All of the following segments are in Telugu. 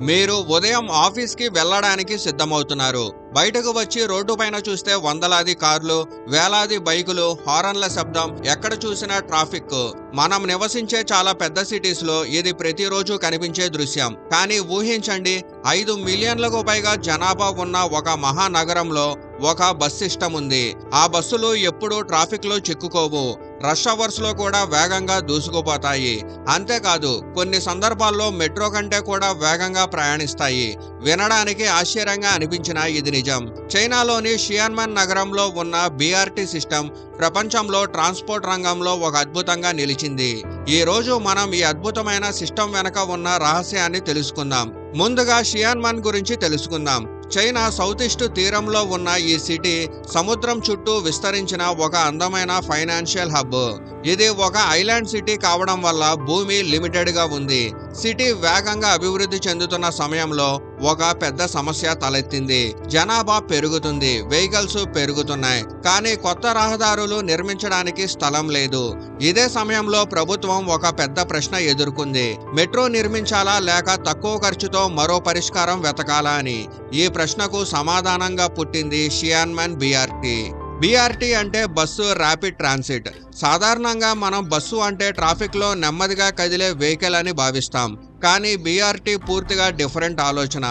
మీరు ఉదయం ఆఫీస్కి వెళ్ళడానికి సిద్ధమవుతున్నారు. బయటకు వచ్చి రోడ్డు పైన చూస్తే వందలాది కార్లు, వేలాది బైకులు, హారన్ల శబ్దం, ఎక్కడ చూసినా ట్రాఫిక్. మనం నివసించే చాలా పెద్ద సిటీస్ లో ఇది ప్రతిరోజు కనిపించే దృశ్యం. కానీ ఊహించండి, 5 మిలియన్లకు పైగా జనాభా ఉన్న ఒక మహానగరంలో ఒక బస్ సిస్టమ్ ఉంది. ఆ బస్సులు ఎప్పుడూ ట్రాఫిక్ లో చిక్కుకోవు. రష్ అవర్స్ లో కూడా వేగంగా దూసుకుపోతాయి. అంతేకాదు, కొన్ని సందర్భాల్లో మెట్రో కంటే కూడా వేగంగా ప్రయాణిస్తాయి. వినడానికి ఆశ్చర్యంగా అనిపించిన ఇది నిజం. చైనాలోని షియాన్మన్ నగరంలో ఉన్న BRT సిస్టమ్ ప్రపంచంలో ట్రాన్స్పోర్ట్ రంగంలో ఒక అద్భుతంగా నిలిచింది. ఈ రోజు మనం ఈ అద్భుతమైన సిస్టమ్ వెనక ఉన్న రహస్యాన్ని తెలుసుకుందాం. ముందుగా షియాన్మన్ గురించి తెలుసుకుందాం. చైనా సౌత్ ఈస్ట్ తీరంలో ఉన్న ఈ సిటీ సముద్రం చుట్టూ విస్తరించిన ఒక అందమైన ఫైనాన్షియల్ హబ్. ఇది ఒక ఐలాండ్ సిటీ కావడం వల్ల భూమి లిమిటెడ్ గా ఉంది. సిటీ వేగంగా అభివృద్ధి చెందుతున్న సమయంలో ఒక పెద్ద సమస్య తలెత్తింది. జనాభా పెరుగుతుంది, వెహికల్స్ పెరుగుతున్నాయి, కానీ కొత్త రహదారులు నిర్మించడానికి స్థలం లేదు. ఇదే సమయంలో ప్రభుత్వం ఒక పెద్ద ప్రశ్న ఎదుర్కొంది. మెట్రో నిర్మించాలా లేక తక్కువ ఖర్చుతో మరో పరిష్కారం వెతకాలా అని. ఈ ప్రశ్నకు సమాధానంగా పుట్టింది షియాన్మన్ BRT అంటే బస్సు ర్యాపిడ్ ట్రాన్సిట్. సాధారణంగా మనం బస్సు అంటే ట్రాఫిక్ లో నెమ్మదిగా కదిలే వెహికల్ అని భావిస్తాం. కానీ BRT పూర్తిగా డిఫరెంట్ ఆలోచన.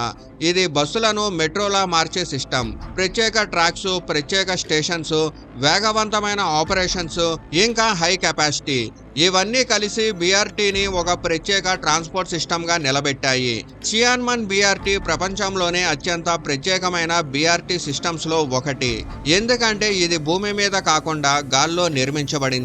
ఇది బస్సులను మెట్రోలా మార్చే సిస్టమ్. ప్రత్యేక ట్రాక్స్, ప్రత్యేక స్టేషన్స్, వేగవంతమైన ఆపరేషన్స్, ఇంకా హై కెపాసిటీ, ఇవన్నీ కలిసి BRTని ఒక ప్రత్యేక ట్రాన్స్పోర్ట్ సిస్టమ్ గా నిలబెట్టాయి. షియాన్మన్ BRT ప్రపంచంలోనే అత్యంత ప్రత్యేకమైన BRT సిస్టమ్స్ లో ఒకటి. ఎందుకంటే ఇది భూమి మీద కాకుండా గాల్లో నిర్మించబడింది.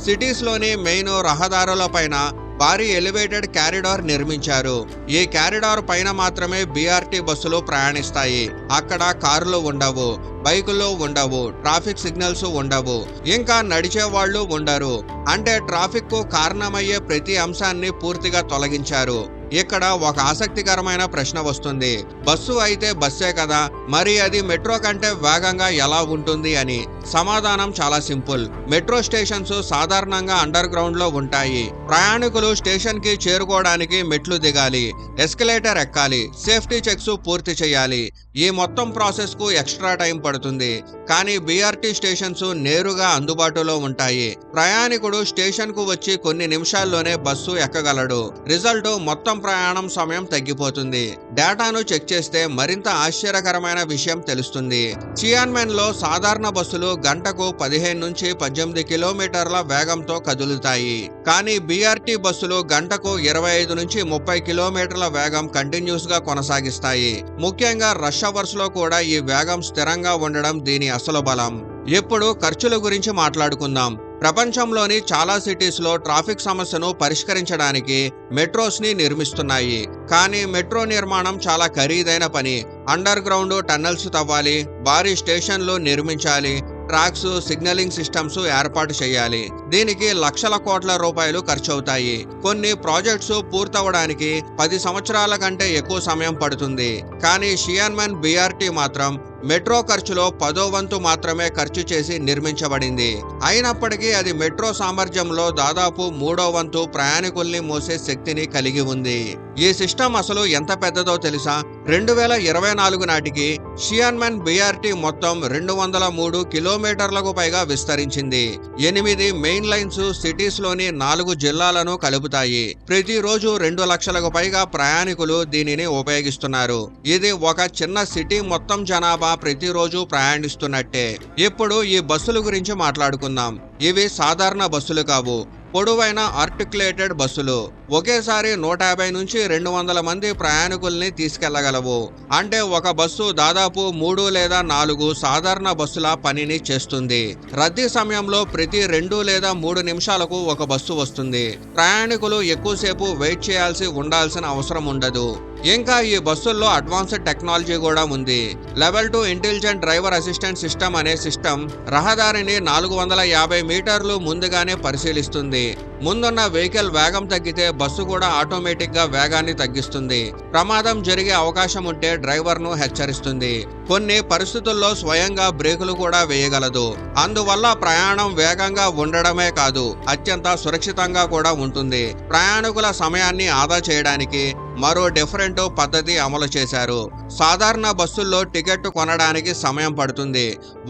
సిటీస్ లోని మెయిన్ రహదారుల పైన భారీ ఎలివేటెడ్ క్యారిడార్ నిర్మించారు. ఈ క్యారిడార్ పైన మాత్రమే BRT బస్సులు ప్రయాణిస్తాయి. అక్కడ కార్లు ఉండవు, బైకులు ఉండవు, ట్రాఫిక్ సిగ్నల్స్ ఉండవు, ఇంకా నడిచే వాళ్ళు ఉండరు. అంటే ట్రాఫిక్ కు కారణమయ్యే ప్రతి అంశాన్ని పూర్తిగా తొలగించారు. ఇక్కడ ఒక ఆసక్తికరమైన ప్రశ్న వస్తుంది. బస్సు అయితే బస్సే కదా, మరి అది మెట్రో కంటే వేగంగా ఎలా ఉంటుంది అని. సమాధానం చాలా సింపుల్. మెట్రో స్టేషన్స్ సాధారణంగా అండర్ గ్రౌండ్ లో ఉంటాయి. ప్రయాణికులు స్టేషన్ కి చేరుకోవడానికి మెట్లు దిగాలి, ఎస్కలేటర్ ఎక్కాలి, సేఫ్టీ చెక్స్ పూర్తి చేయాలి. ఈ మొత్తం ప్రాసెస్ కు ఎక్స్ట్రా టైం పడుతుంది. కానీ BRT స్టేషన్స్ నేరుగా అందుబాటులో ఉంటాయి. ప్రయాణికుడు స్టేషన్ కు వచ్చి కొన్ని నిమిషాల్లోనే బస్సు ఎక్కగలడు. రిజల్ట్ మొత్తం ప్రయాణం సమయం తగ్గిపోతుంది. డేటాను చెక్ చేస్తే మరింత ఆశ్చర్యకరమైన విషయం తెలుస్తుంది. షియాన్మన్ లో సాధారణ బస్సులు గంటకు 15 నుంచి 18 కిలోమీటర్ల వేగంతో కదులుతాయి. కానీ BRT బస్సులు గంటకు 25 నుంచి 30 కిలోమీటర్ల వేగం కంటిన్యూస్ గా కొనసాగిస్తాయి. ముఖ్యంగా రష్ అవర్స్ లో కూడా ఈ వేగం స్థిరంగా ఉండడం దీని అసలు బలం. ఇప్పుడు ఖర్చుల గురించి మాట్లాడుకుందాం. ప్రపంచంలోని చాలా సిటీస్ లో ట్రాఫిక్ సమస్యను పరిష్కరించడానికి మెట్రోస్ ని నిర్మిస్తున్నాయి. కానీ మెట్రో నిర్మాణం చాలా ఖరీదైన పని. అండర్ గ్రౌండ్ టన్నెల్స్ తవ్వాలి, భారీ స్టేషన్లు నిర్మించాలి, ట్రాక్స్, సిగ్నలింగ్ సిస్టమ్స్ ఏర్పాటు చేయాలి. దీనికి లక్షల కోట్ల రూపాయలు ఖర్చవుతాయి. కొన్ని ప్రాజెక్ట్స్ పూర్తవడానికి 10 సంవత్సరాల కంటే ఎక్కువ సమయం పడుతుంది. కానీ షియాన్మన్ BRT మాత్రం మెట్రో ఖర్చులో 10వ వంతు మాత్రమే ఖర్చు చేసి నిర్మించబడింది. అయినప్పటికీ అది మెట్రో సామర్థ్యంలో దాదాపు 3వ వంతు ప్రయాణికుల్ని మోసే శక్తిని కలిగి ఉంది. ఈ సిస్టమ్ అసలు ఎంత పెద్దదో తెలుసా? 2024 నాటికి షియాన్మన్ BRT మొత్తం 203 కిలోమీటర్లకు పైగా విస్తరించింది. 8 మెయిన్ లైన్స్ సిటీస్ లోని 4 జిల్లాలను కలుపుతాయి. ప్రతిరోజు 2 లక్షలకు పైగా ప్రయాణికులు దీనిని ఉపయోగిస్తున్నారు. ఇది ఒక చిన్న సిటీ మొత్తం జనాభా ప్రతిరోజు ప్రయాణిస్తున్నట్టే. ఇప్పుడు ఈ బస్సుల గురించి మాట్లాడుకుందాం. ఇవి సాధారణ బస్సులు కావు, పొడవైన ఆర్టికులేటెడ్ బస్సులు. ఒకేసారి 150 నుంచి 200 మంది ప్రయాణికుల్ని తీసుకెళ్లగలవు. అంటే ఒక బస్సు దాదాపు 3 లేదా 4 సాధారణ బస్సుల పనిని చేస్తుంది. రద్దీ సమయంలో ప్రతి 2 లేదా 3 నిమిషాలకు ఒక బస్సు వస్తుంది. ప్రయాణికులు ఎక్కువసేపు వెయిట్ చేయాల్సి ఉండాల్సిన అవసరం ఉండదు. ఇంకా ఈ బస్సుల్లో అడ్వాన్స్డ్ టెక్నాలజీ కూడా ఉంది. Level 2 intelligent driver assistant system అనే సిస్టమ్ రహదారిని 450 మీటర్లు ముందుగానే పరిశీలిస్తుంది. ముందున్న వెహికల్ వేగం తగ్గితే బస్సు కూడా ఆటోమేటిక్ గా వేగాన్ని తగ్గిస్తుంది. ప్రమాదం జరిగే అవకాశం ఉంటే డ్రైవర్ ను హెచ్చరిస్తుంది. కొన్ని పరిస్థితుల్లో స్వయంగా బ్రేకులు కూడా వేయగలదు. అందువల్ల ప్రయాణం వేగంగా ఉండడమే కాదు, అత్యంత సురక్షితంగా కూడా ఉంటుంది. ప్రయాణికుల సమయాన్ని ఆదా చేయడానికి మరో డిఫరెంట్ పద్ధతి అమలు చేశారు. సాధారణ బస్సుల్లో టికెట్ కొనడానికి సమయం పడుతుంది.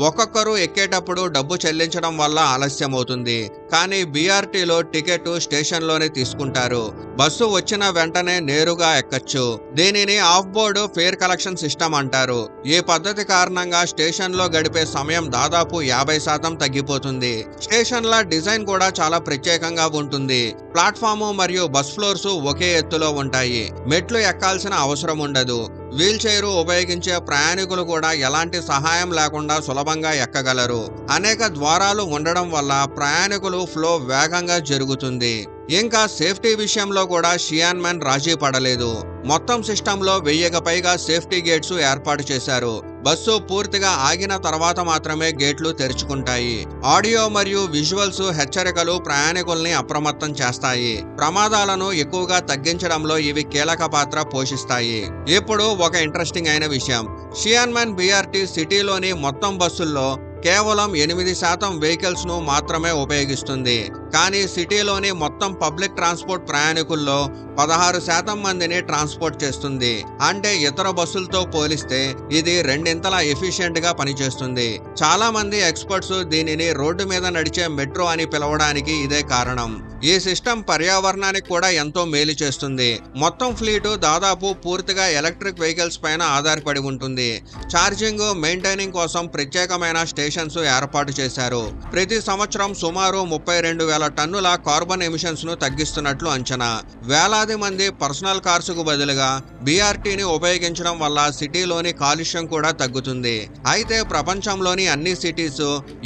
ఒక్కొక్కరు ఎక్కేటప్పుడు డబ్బు చెల్లించడం వల్ల ఆలస్యం అవుతుంది. కానీ బీఆర్టీలో టికెట్ స్టేషన్లోనే తీసుకుంటారు. బస్సు వచ్చిన వెంటనే నేరుగా ఎక్కచ్చు. దీనిని of board fair collection system అంటారు. ఈ పద్ధతి కారణంగా స్టేషన్లో గడిపే సమయం దాదాపు 50% తగ్గిపోతుంది. స్టేషన్ల డిజైన్ కూడా చాలా ప్రత్యేకంగా ఉంటుంది. ప్లాట్ఫాము మరియు బస్ ఫ్లోర్స్ ఒకే ఎత్తులో ఉంటాయి. మెట్లు ఎక్కాల్సిన అవసరం ఉండదు. వీల్ చైర్ ఉపయోగించే ప్రయాణికులు కూడా ఎలాంటి సహాయం లేకుండా సులభంగా ఎక్కగలరు. అనేక ద్వారాలు ఉండడం వల్ల ప్రయాణికులు ఫ్లో వేగంగా జరుగుతుంది. ఇంకా సేఫ్టీ విషయంలో కూడా షియాన్మెన్ రాజీ పడలేదు. మొత్తం సిస్టంలో 1000కి పైగా సేఫ్టీ గేట్స్ ఏర్పాటు చేశారు. బస్సు పూర్తిగా ఆగిన తర్వాత మాత్రమే గేట్లు తెరుచుకుంటాయి. ఆడియో మరియు విజువల్స్ హెచ్చరికలు ప్రయాణికుల్ని అప్రమత్తం చేస్తాయి. ప్రమాదాలను ఎక్కువగా తగ్గించడంలో ఇవి కీలక పాత్ర పోషిస్తాయి. ఇప్పుడు ఒక ఇంట్రెస్టింగ్ అయిన విషయం, షియాన్మెన్ బీఆర్టీ సిటీలోని మొత్తం బస్సుల్లో కేవలం 8% వెహికల్స్ ను మాత్రమే ఉపయోగిస్తుంది. కానీ సిటీలోని మొత్తం పబ్లిక్ ట్రాన్స్పోర్ట్ ప్రయాణికుల్లో 16% మందిని ట్రాన్స్పోర్ట్ చేస్తుంది. అంటే ఇతర బస్సులతో పోలిస్తే ఇది రెండింతల ఎఫిషియెంట్ గా పనిచేస్తుంది. చాలా మంది ఎక్స్పర్ట్స్ దీనిని రోడ్డు మీద నడిచే మెట్రో అని పిలవడానికి ఇదే కారణం. ఈ సిస్టమ్ పర్యావరణానికి కూడా ఎంతో మేలు చేస్తుంది. మొత్తం ఫ్లీటు దాదాపు పూర్తిగా ఎలక్ట్రిక్ వెహికల్స్ పైన ఆధారపడి ఉంటుంది. ఛార్జింగ్, మెయింటైనింగ్ కోసం ప్రత్యేకమైన స్టేషన్స్ ఏర్పాటు చేశారు. ప్రతి సంవత్సరం సుమారు 32,000 టన్నుల కార్బన్ ఎమిషన్స్ ను తగ్గిస్తున్నట్లు అంచనా. వేలాది మంది పర్సనల్ కార్స్ కు బదులుగా బీఆర్టీని ఉపయోగించడం వల్ల సిటీలోని కాలుష్యం కూడా తగ్గుతుంది. అయితే ప్రపంచంలోని అన్ని సిటీస్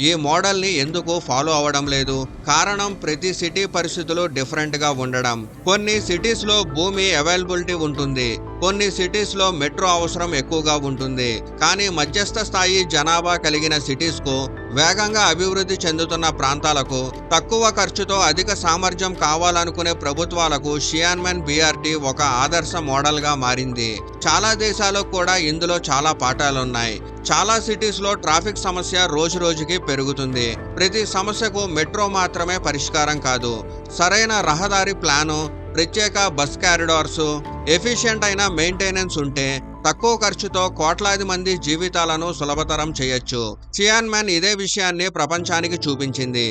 ఈ మోడల్ ని ఎందుకు ఫాలో అవడం లేదు? కారణం ప్రతి సిటీ పరిస్థితులు డిఫరెంట్ గా ఉండడం. కొన్ని సిటీస్ లో భూమి అవైలబిలిటీ ఉంటుంది. కొన్ని సిటీస్ లో మెట్రో అవసరం ఎక్కువగా ఉంటుంది. కానీ మధ్యస్థ స్థాయి జనాభా కలిగిన సిటీస్ కు, వేగంగా అభివృద్ధి చెందుతున్న ప్రాంతాలకు, తక్కువ ఖర్చుతో అధిక సామర్థ్యం కావాలనుకునే ప్రభుత్వాలకు షియాన్మెన్ బీఆర్టీ ఒక ఆదర్శ మోడల్ గా మారింది. చాలా దేశాలకు కూడా ఇందులో చాలా పాఠాలున్నాయి. చాలా సిటీస్ లో ట్రాఫిక్ సమస్య రోజు రోజుకి పెరుగుతుంది. ప్రతి సమస్యకు మెట్రో మాత్రమే పరిష్కారం కాదు. సరైన రహదారి ప్లాను, ప్రత్యేక బస్ కారిడార్స్, ఎఫిషియెంట్ అయిన మెయింటెనెన్స్ ఉంటే తక్కువ ఖర్చుతో కోట్లాది మంది జీవితాలను సులభతరం చేయొచ్చు. షియాన్మెన్ ఇదే విషయాన్ని ప్రపంచానికి చూపించింది.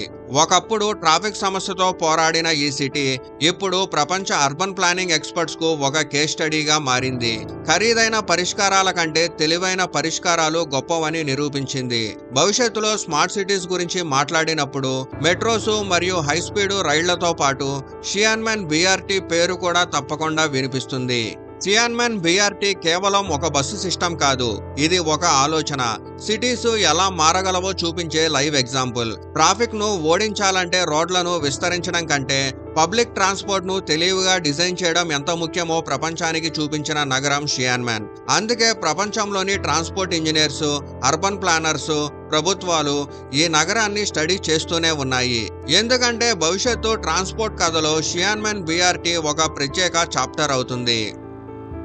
ఒకప్పుడు ట్రాఫిక్ సమస్యతో పోరాడిన ఈ సిటీ ఇప్పుడు ప్రపంచ అర్బన్ ప్లానింగ్ ఎక్స్పర్ట్స్ కు ఒక కేస్ స్టడీగా మారింది. ఖరీదైన పరిష్కారాల కంటే తెలివైన పరిష్కారాలు గొప్పవని నిరూపించింది. భవిష్యత్తులో స్మార్ట్ సిటీస్ గురించి మాట్లాడినప్పుడు మెట్రోస్ మరియు హై స్పీడ్ రైళ్లతో పాటు షియాన్మెన్ బీఆర్టీ పేరు కూడా తప్పకుండా వినిపిస్తుంది. షియాన్మెన్ బీఆర్టీ కేవలం ఒక బస్సు సిస్టమ్ కాదు, ఇది ఒక ఆలోచన. సిటీస్ ఎలా మారగలవో చూపించే లైవ్ ఎగ్జాంపుల్. ట్రాఫిక్ ను ఓడించాలంటే రోడ్లను విస్తరించడం కంటే పబ్లిక్ ట్రాన్స్పోర్ట్ ను తెలివిగా డిజైన్ చేయడం ఎంత ముఖ్యమో ప్రపంచానికి చూపించిన నగరం షియాన్మెన్. అందుకే ప్రపంచంలోని ట్రాన్స్పోర్ట్ ఇంజనీర్స్, అర్బన్ ప్లానర్స్, ప్రభుత్వాలు ఈ నగరాన్ని స్టడీ చేస్తూనే ఉన్నాయి. ఎందుకంటే భవిష్యత్తు ట్రాన్స్పోర్ట్ కథలో షియాన్మెన్ బీఆర్టీ ఒక ప్రత్యేక చాప్టర్ అవుతుంది.